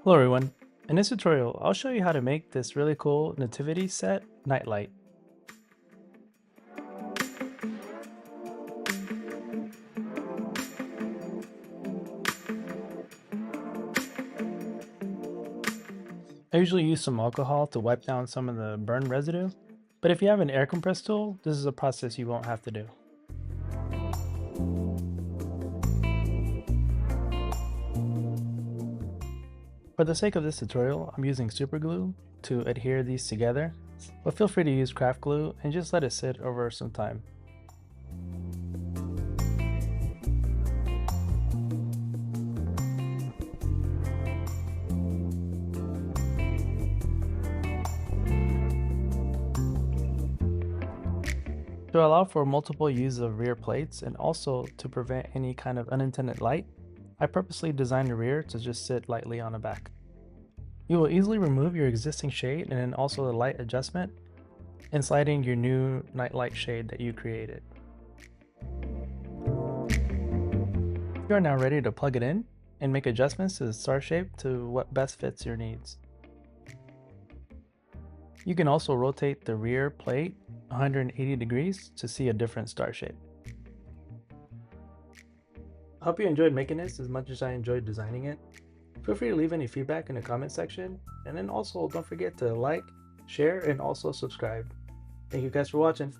Hello everyone. In this tutorial, I'll show you how to make this really cool nativity set nightlight. I usually use some alcohol to wipe down some of the burn residue, but if you have an air compress tool, this is a process you won't have to do. For the sake of this tutorial, I'm using super glue to adhere these together, but feel free to use craft glue and just let it sit over some time. To allow for multiple uses of rear plates and also to prevent any kind of unintended light, I purposely designed the rear to just sit lightly on the back. You will easily remove your existing shade and then also the light adjustment and slide in your new nightlight shade that you created. You are now ready to plug it in and make adjustments to the star shape to what best fits your needs. You can also rotate the rear plate 180 degrees to see a different star shape. I hope you enjoyed making this as much as I enjoyed designing it. Feel free to leave any feedback in the comment section, and then also don't forget to like, share, and also subscribe. Thank you guys for watching.